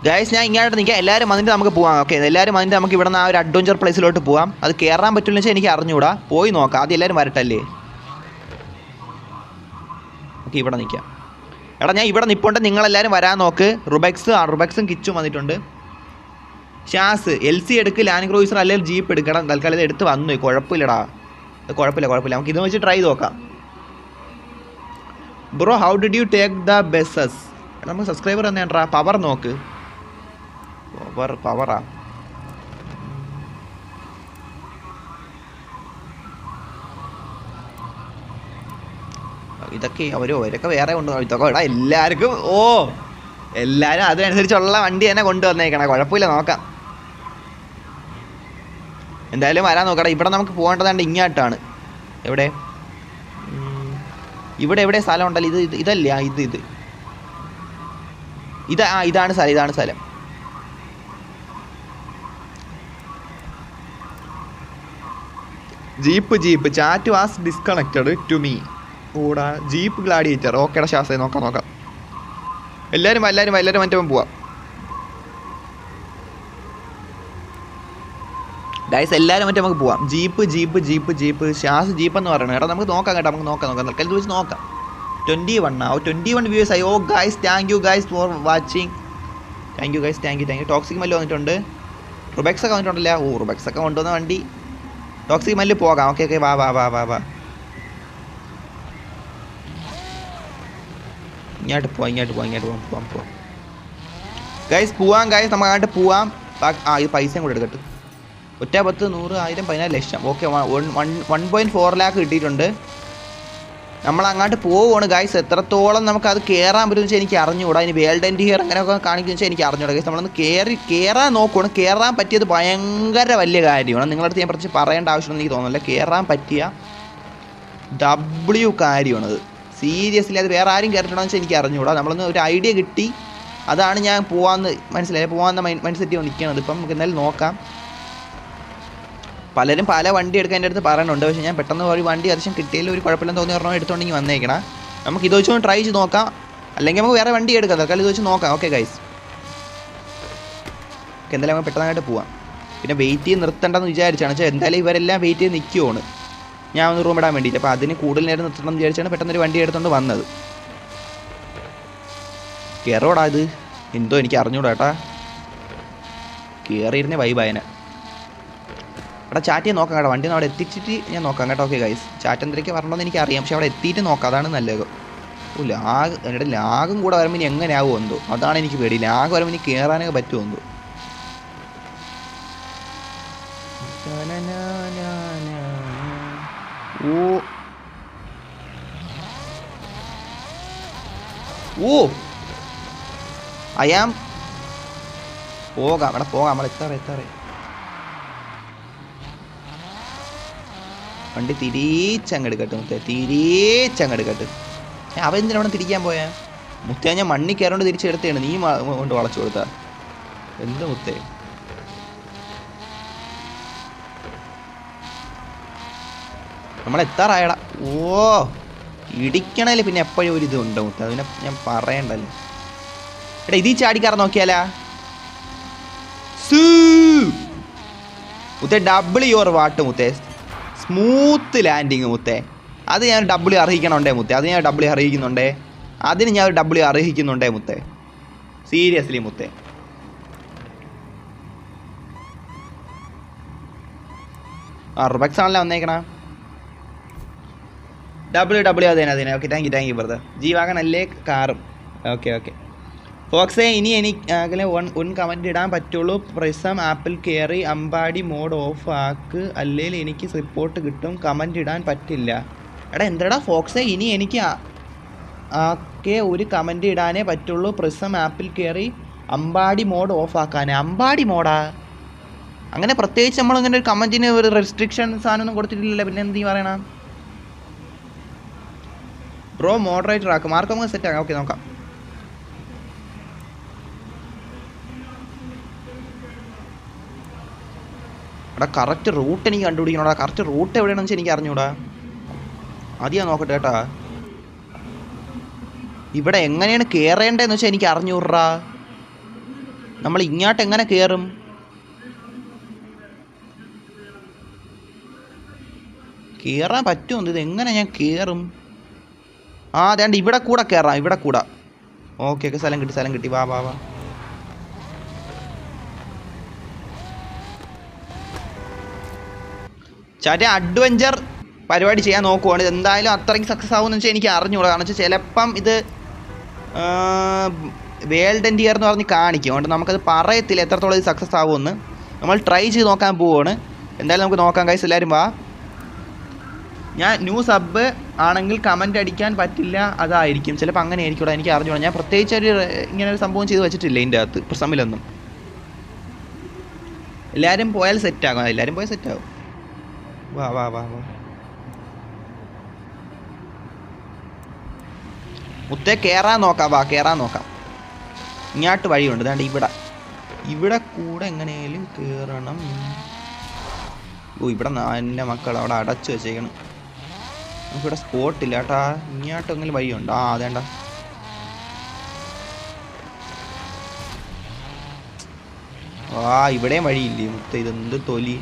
Guys ഞാൻ ഇങ്ങോട്ട് നിൽക്കാം. എല്ലാവരും വന്നിട്ട് നമുക്ക് പോകാം. ഓക്കെ, എല്ലാവരും വന്നിട്ട് നമുക്ക് ഇവിടെ നിന്ന് ആ ഒരു അഡ്വഞ്ചർ പ്ലേസിലോട്ട് പോകാം. അത് കയറാൻ പറ്റില്ലെന്ന് വെച്ചാൽ എനിക്ക് അറിഞ്ഞുകൂടാ. പോയി നോക്കാം. ആദ്യം എല്ലാവരും വരട്ടല്ലേ. ഓക്കെ, ഇവിടെ നിൽക്കാം. എടാ ഞാൻ ഇവിടെ നിൽപ്പുണ്ട്, നിങ്ങളെല്ലാവരും വരാൻ നോക്ക്. റുബക്സും കിച്ചും വന്നിട്ടുണ്ട്. ഷാസ് LC എടുക്ക്, ലാൻഡ് ക്രൂയിസർ അല്ലെങ്കിൽ ജീപ്പ് എടുക്കണം. തൽക്കാലം ഇത് എടുത്ത് വന്നു. കുഴപ്പമില്ലടാ, കുഴപ്പമില്ല. നമുക്ക് ഇത് വെച്ച് ട്രൈ നോക്കാം. Bro how did you take the buses? നമുക്ക് സബ്സ്ക്രൈബർ തന്നെയാണ്ടാ. പവർ നോക്ക്. പവറാ ഇതൊക്കെ അവരൊക്കെ വേറെ കൊണ്ടുവന്നു. ഇതൊക്കെ എടാ എല്ലാവർക്കും എല്ലാവരും അതിനനുസരിച്ചുള്ള വണ്ടി തന്നെ കൊണ്ടുവന്നേക്കണം. കുഴപ്പമില്ല, നോക്കാം. എന്തായാലും വരാൻ നോക്കടാ. ഇവിടെ നമുക്ക് പോകേണ്ടതാണ്ട് ഇങ്ങോട്ടാണ്. എവിടെ എവിടെ സ്ഥലം ഉണ്ടല്ലോ. ഇതല്ല ഇതാണ് സ്ഥലം. Jeep chat was disconnected to me. കൂടാ ജീപ്പ് ഗ്ലാഡിയേറ്റർ. ഓക്കേടാ ശാസ്ത്രേ, നോക്കാം. എല്ലാവരും മറ്റേ പോവാം. ഗൈസ് എല്ലാവരും മറ്റേ നമുക്ക് പോവാം. ജീപ്പ് ഷാസ് ജീപ്പ് എന്ന് പറയണം. എടാ നമുക്ക് നോക്കാം കേട്ടോ. നമുക്ക് നോക്കാം. തൽക്കാലം വെച്ച് നോക്കാം. 21 വ്യൂവേഴ്സ് ആയി. Guys thank you guys for watching. Thank you guys. Thank you. Toxic മല്ല് വന്നിട്ടുണ്ട്. റുബക്സ് ഒക്കെ വന്നിട്ടുണ്ടല്ലോ. റുബക്സ് ഒക്കെ കൊണ്ടുവന്ന വണ്ടി. ടോക്സിക് മല്ല് പോകാം. ഓക്കെ വാ. ഇങ്ങോട്ട് പോവാം. ഗൈസ് പോവാം. നമുക്ക് അങ്ങോട്ട് പോവാം. ഇത് പൈസയും കൂടെ എടുക്കട്ടെ. 10, 100, 1000, 14 ലക്ഷം. ഓക്കെ, 1.4 ലാക്ക് കിട്ടിയിട്ടുണ്ട്. നമ്മൾ അങ്ങോട്ട് പോവുകയാണ് ഗൈസ്. എത്രത്തോളം നമുക്കത് കയറാൻ പറ്റുമെന്ന് വെച്ചാൽ എനിക്ക് അറിഞ്ഞുകൂടാ. ഇനി വേൾഡ് ആൻഡ് ഹിയർ അങ്ങനെയൊക്കെ കാണിക്കുന്ന വെച്ചാൽ എനിക്ക് അറിഞ്ഞുകൂടാ ഗൈസ്. നമ്മളൊന്ന് കയറാൻ നോക്കുകയാണ്. കയറാൻ പറ്റിയത് ഭയങ്കര വലിയ കാര്യമാണ്. നിങ്ങളുടെ അടുത്ത് ഞാൻ പ്രത്യേകിച്ച് പറയേണ്ട ആവശ്യമൊന്നും എനിക്ക് തോന്നുന്നില്ല. കയറാൻ പറ്റിയ കാര്യമാണത്. സീരിയസ്ലി അത് വേറെ ആരും കയറിയിട്ടുണ്ടോ എന്ന് വെച്ചാൽ എനിക്ക് അറിഞ്ഞുകൂടാ. നമ്മളൊന്ന് ഒരു ഐഡിയ കിട്ടി. അതാണ് ഞാൻ പോകാമെന്ന് മൈൻഡ് സെറ്റ് നിൽക്കുന്നത്. ഇപ്പം നമുക്ക് എന്തായാലും നോക്കാം. പലരും പല വണ്ടി എടുക്കാൻ എൻ്റെ അടുത്ത് പറയുന്നുണ്ട്. പക്ഷേ ഞാൻ പെട്ടെന്ന് ഒരു വണ്ടി അത്യാവശ്യം കിട്ടിയതിൽ ഒരു കുഴപ്പമില്ലെന്ന് തോന്നി പറഞ്ഞാൽ എടുത്തുകൊണ്ടെങ്കിൽ വന്നേക്കണം. നമുക്ക് ഇത് വെച്ചൊന്ന് ട്രൈ ചെയ്ത് നോക്കാം. അല്ലെങ്കിൽ നമുക്ക് വേറെ വണ്ടി എടുക്കാം. തൽക്കാലം ഇത് വെച്ച് നോക്കാം. ഓക്കെ ഗൈസ്, എന്തായാലും നമുക്ക് പെട്ടെന്നായിട്ട് പോവാം. പിന്നെ വെയിറ്റ് ചെയ്ത് നിർത്തേണ്ടെന്ന് വിചാരിച്ചാണ്. വെച്ചാൽ എന്തായാലും ഇവരെല്ലാം വെയിറ്റ് ചെയ്ത് നിൽക്കുവാണ്. ഞാൻ ഒന്ന് റൂം ഇടാൻ വേണ്ടിയിട്ട്. അപ്പോൾ അതിന് കൂടുതൽ നേരം നിർത്തണം എന്ന് വിചാരിച്ചാണ് പെട്ടെന്നൊരു വണ്ടി എടുത്തുകൊണ്ട് വന്നത്. കയറോടാ ഇത് എന്തോ എനിക്ക് അറിഞ്ഞൂടാ കേട്ടാ. കയറിയിരുന്നേ വൈബായനെ. അവിടെ ചാറ്റ് ചെയ്യാൻ നോക്കാം കേട്ടോ. വണ്ടി അവിടെ എത്തിച്ചിട്ട് ഞാൻ നോക്കാം കേട്ടോ. ഓക്കെ ഗൈസ്, ചാറ്റ് എന്തൊക്കെ വരണമെന്ന് എനിക്ക് അറിയാം. പക്ഷെ അവിടെ എത്തിയിട്ട് നോക്കാം, അതാണ് നല്ലത്. എൻ്റെ ലാഗും കൂടെ വരുമ്പോൾ ഇനി എങ്ങനെ ആവുമോ എന്തോ. അതാണ് എനിക്ക് പേടി. ലാഗ് വരുമ്പോൾ ഇനി കയറാനൊക്കെ പറ്റുമോ എന്തോ. പോകാം. അവിടെ പോകാം. നമ്മൾ എത്താറേ വണ്ടി തിരിച്ചങ്ങെടുക്കട്ടെ. അവൻ എന്തിനാ അവിടെ തിരിക്കാൻ പോയാ? മുത്തേ ഞാൻ മണ്ണി കയറോണ്ട് തിരിച്ചെടുത്തേണ്. നീ കൊണ്ട് വളച്ചു കൊടുത്താ എന്ത് മുത്തേ? നമ്മളെത്താറായടാ. ഇടിക്കണേല് പിന്നെ എപ്പോഴും ഒരു ഇതുണ്ട് മുത്തേ. അതിനെ ഞാൻ പറയണ്ടല്ലോ. എടാ ഇതീ ചാടിക്കാറ് നോക്കിയാലാ മുത്തേ. ഡബിൾ യുവർ വാട്ട് മുത്തേ. സ്മൂത്ത് ലാൻഡിങ് മുത്തേ. അത് ഞാൻ W അർഹിക്കണുണ്ടേ മുത്തേ. അതിന് ഞാൻ W അർഹിക്കുന്നുണ്ടേ മുത്തേ. സീരിയസ്ലി മുത്തേ. റുബക്സ് ആണല്ലോ വന്നേക്കണ. W അതിനെ. Okay thank you brother. G-Wagon അല്ലേ കാറും. ഓക്കെ ഫോക്സേ, ഇനി എനിക്ക് ഒന്ന് കമൻറ്റ് ഇടാൻ പറ്റുള്ളൂ. പ്രിസം ആപ്പിൾ കയറി അമ്പാടി മോഡ് ഓഫ് ആക്ക്, അല്ലെങ്കിൽ എനിക്ക് റിപ്പോർട്ട് കിട്ടും. കമൻറ്റ് ഇടാൻ പറ്റില്ല. എടാ എന്താടാ ഫോക്സേ, ഇനി എനിക്ക് ആക്കെ ഒരു കമൻറ്റ് ഇടാനേ പറ്റുള്ളൂ. പ്രിസം ആപ്പിൾ കയറി അമ്പാടി മോഡ് ഓഫ് ആക്കാനേ. അമ്പാടി മോഡാ? അങ്ങനെ പ്രത്യേകിച്ച് നമ്മളിങ്ങനെ ഒരു കമൻറ്റിന് ഒരു റെസ്ട്രിക്ഷൻ സാധനമൊന്നും കൊടുത്തിട്ടില്ലല്ലോ. പിന്നെ എന്ത് പറയണം ബ്രോ? മോഡറേറ്റർ ആക്കും. മാർക്ക് നമുക്ക് സെറ്റ് ആക്കാം. ഓക്കെ നോക്കാം. എടാ കറക്റ്റ് റൂട്ട് എനിക്ക് കണ്ടുപിടിക്കണോടാ. കറക്റ്റ് റൂട്ട് എവിടെയാണെന്ന് വെച്ചാൽ എനിക്ക് അറിഞ്ഞൂടാ. ആദ്യം നോക്കട്ടെ കേട്ടാ. ഇവിടെ എങ്ങനെയാണ് കയറേണ്ടതെന്ന് വെച്ചാൽ എനിക്ക് അറിഞ്ഞൂടാ. നമ്മൾ ഇങ്ങോട്ട് എങ്ങനെ കയറും? കയറാൻ പറ്റുമോ? ഇത് എങ്ങനെ ഞാൻ കയറും? ആ അതേണ്ട ഇവിടെ കൂടെ കയറാം, ഇവിടെ കൂടെ. ഓക്കെ ഓക്കെ, സ്ഥലം കിട്ടി. വാ വാ വാ. ചാറ്റ അഡ്വഞ്ചർ പരിപാടി ചെയ്യാൻ നോക്കുവാണ്. എന്തായാലും അത്രയ്ക്ക് സക്സസ് ആവുമെന്ന് വെച്ചാൽ എനിക്ക് അറിഞ്ഞുകൂടാ. കാരണം വെച്ചാൽ ചിലപ്പം ഇത് വേൾഡ് എൻഡ് ഇയർ എന്ന് പറഞ്ഞ് കാണിക്കും. അതുകൊണ്ട് നമുക്കത് പറയത്തില്ല എത്രത്തോളം ഇത് സക്സസ് ആവുമെന്ന്. നമ്മൾ ട്രൈ ചെയ്ത് നോക്കാൻ പോവുകയാണ്. എന്തായാലും നമുക്ക് നോക്കാം ഗൈസ്, എല്ലാവരും വാ. ഞാൻ ന്യൂ സബ് ആണെങ്കിൽ കമൻറ്റ് അടിക്കാൻ പറ്റില്ല, അതായിരിക്കും ചിലപ്പോൾ അങ്ങനെ ആയിരിക്കും. എനിക്ക് അറിഞ്ഞുകൂടാ. ഞാൻ പ്രത്യേകിച്ച് ഇങ്ങനെ ഒരു സംഭവം ചെയ്ത് വെച്ചിട്ടില്ല ഇതിൻ്റെ അകത്ത് പ്രസമിലൊന്നും. എല്ലാവരും പോയാൽ സെറ്റാകും. എല്ലാവരും പോയാൽ സെറ്റാകും. വാ വാ വാ വാ. മുത്തേ കയറാൻ നോക്കാം. വാ കയറാൻ നോക്കാം. ഇങ്ങോട്ട് വഴിയുണ്ട്. അതാണ്ട് ഇവിടെ കൂടെ എങ്ങനെയാലും കയറണം. ഓ ഇവിടെ എൻ്റെ മക്കൾ അവിടെ അടച്ചു വെച്ചേക്കണം. നമുക്കിവിടെ സ്പോട്ടില്ല കേട്ടാ. ഇങ്ങോട്ടെങ്കിലും വഴിയുണ്ട്. ആ അതേണ്ട. ആ ഇവിടെയും വഴിയില്ലേ മുത്ത? ഇതെന്ത് തൊലി.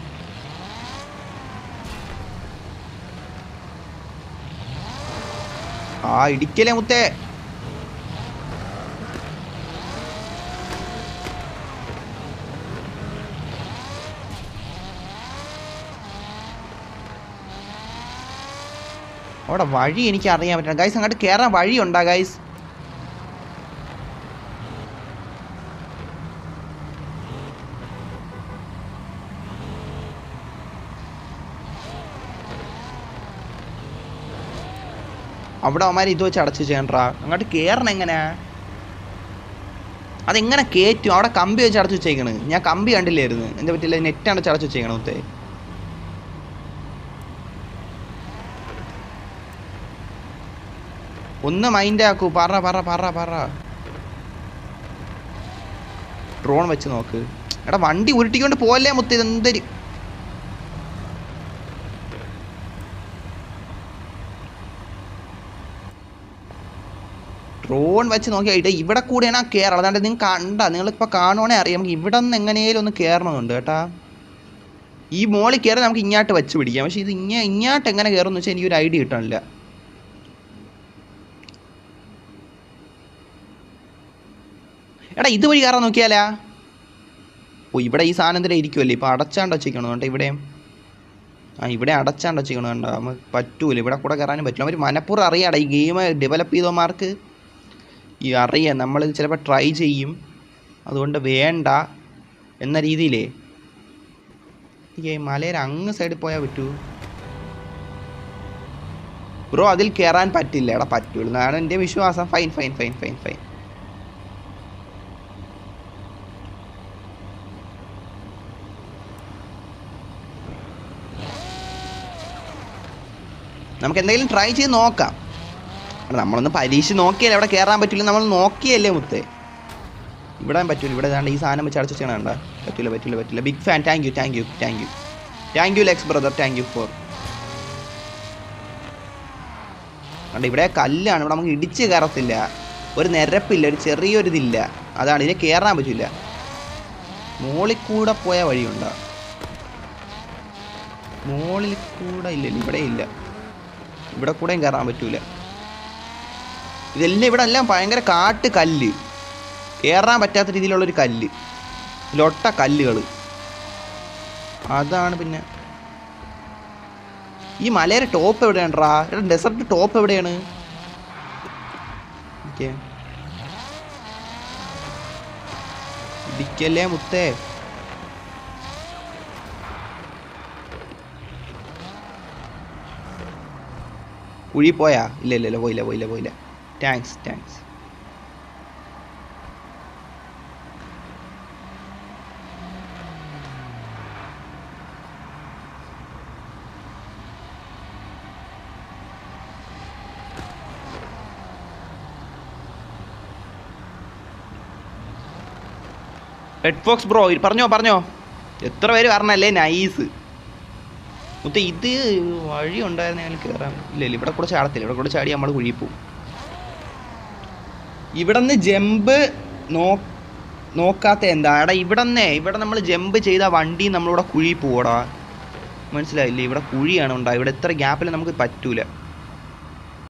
ആ ഇടിക്കലേ മുത്തേ. അവിടെ വഴി എനിക്ക് അറിയാൻ പറ്റണം ഗൈസ്. അങ്ങോട്ട് കയറാൻ വഴിയുണ്ടാ ഗൈസ്? അവിടെ അവന്മാർ ഇത് വെച്ച് അടച്ചു ചെയ്യണ്ടാ. അങ്ങോട്ട് കയറണം എങ്ങനെയാ? അതെങ്ങനെ കയറ്റും? അവിടെ കമ്പി വെച്ച് അടച്ചു വെച്ചേക്കണ്. ഞാൻ കമ്പി കണ്ടില്ലായിരുന്നു. എന്താ പറ്റില്ല, നെറ്റ് അടച്ച് അടച്ചു വെച്ചേക്കണം മുത്തേ. ഒന്ന് മൈൻഡ് ആക്കൂ. പറ. ഡ്രോൺ വെച്ച് നോക്ക്. എടാ വണ്ടി ഉരുട്ടിക്കൊണ്ട് പോകല്ലേ മുത്ത്. ഇതെന്തൊരു ഡ്രോൺ വെച്ച് നോക്കിയായിട്ട് ഇവിടെ കൂടെയാണ് ആ കയറണം. അതാണ്ട് നിങ്ങൾ നിങ്ങളിപ്പോൾ കാണുവാണേ അറിയാം. നമുക്ക് ഇവിടെ നിന്ന് എങ്ങനെയാലും ഒന്ന് കയറണമെന്നുണ്ട് കേട്ടാ. ഈ മോളിൽ കയറി നമുക്ക് ഇങ്ങോട്ട് വെച്ച് പിടിക്കാം. പക്ഷേ ഇത് ഇങ്ങോട്ട് എങ്ങനെ കയറുമെന്ന് വെച്ചാൽ എനിക്കൊരു ഐഡിയ കിട്ടണില്ല. എടാ ഇതുവഴി കയറാൻ നോക്കിയാലാ? ഓ ഇവിടെ ഈ സാധനം എന്തിനാ ഇരിക്കുമല്ലേ? ഇപ്പോൾ അടച്ചാണ്ട് വെച്ചിരിക്കണം കേട്ടോ. ഇവിടെ അടച്ചാണ്ട് വെച്ചിരിക്കണം കേട്ടോ. നമുക്ക് പറ്റൂല. ഇവിടെ കൂടെ കയറാനും പറ്റില്ല. അവർ മനപ്പൂർവ്വം അറിയാടാ. ഈ ഗെയിം ഡെവലപ്പ് ചെയ്തവന്മാർക്ക് ഈ അറിയാം നമ്മൾ ചിലപ്പോൾ ട്രൈ ചെയ്യും. അതുകൊണ്ട് വേണ്ട എന്ന രീതിയിലേ ഈ മലയുടെ അങ്ങ് സൈഡിൽ പോയാൽ പറ്റൂ ബ്രോ? അതിൽ കയറാൻ പറ്റില്ല. എടാ പറ്റൂല എന്നാണ് എൻ്റെ വിശ്വാസം. ഫൈൻ. നമുക്ക് എന്തെങ്കിലും ട്രൈ ചെയ്ത് നോക്കാം. നമ്മളൊന്ന് പരീക്ഷ നോക്കിയല്ലേ അവിടെ കയറാൻ പറ്റില്ല. നമ്മൾ നോക്കിയല്ലേ മുത്തേ. ഇവിടെ പറ്റൂല. ഇവിടെ ഈ സാധനം വെച്ച് അടച്ചു ചെയ്യണം. പറ്റില്ല. Big fan. Thank you Lex brother. Thank you for. അതുകൊണ്ട് ഇവിടെ കല്ലാണ്. ഇവിടെ നമുക്ക് ഇടിച്ച് കയറത്തില്ല. ഒരു നിരപ്പില്ല, ഒരു ചെറിയൊരിതില്ല. അതാണ് ഇതിനെ കയറാൻ പറ്റില്ല. മോളിൽ കൂടെ പോയ വഴിയുണ്ടോ? മോളിൽ കൂടെ ഇല്ലല്ലോ. ഇവിടെ ഇല്ല. ഇവിടെ കൂടെയും കയറാൻ പറ്റൂല. ഇതെല്ലാം ഇവിടെ എല്ലാം ഭയങ്കര കാട്ട് കല്ല്. കയറാൻ പറ്റാത്ത രീതിയിലുള്ളൊരു കല്ല്, ലൊട്ട കല്ലുകൾ. അതാണ് പിന്നെ ഈ മലയുടെ ടോപ്പ് എവിടെയാണ്ടാ? ഡെസർട്ട് ടോപ്പ് എവിടെയാണ്? ഓക്കെ ഇടിക്കല്ലേ മുത്തേ. കുഴി പോയാ? ഇല്ല പോയില്ല. താങ്ക്സ്. റെഡ് ഫോക്സ് ബ്രോ പറഞ്ഞോ. എത്ര പേര് പറഞ്ഞല്ലേ? നൈസ് മുത്ത. ഇത് വഴി ഉണ്ടായിരുന്ന ഞങ്ങൾ കയറാൻ. ഇല്ല ഇവിടെ കൂടെ ചാടത്തില്ല. ഇവിടെ കൂടെ ചാടി നമ്മൾ കുഴി പോവും. ഇവിടെ നിന്ന് ജമ്പ് നോക്കാത്ത എന്താ എടാ ഇവിടെ നമ്മൾ ജമ്പ് ചെയ്ത വണ്ടി നമ്മളിവിടെ കുഴി പോടാ മനസ്സിലായില്ലേ ഇവിടെ കുഴിയാണ് ഉണ്ടാകും ഇവിടെ എത്ര ഗ്യാപ്പിൽ നമുക്ക് പറ്റൂല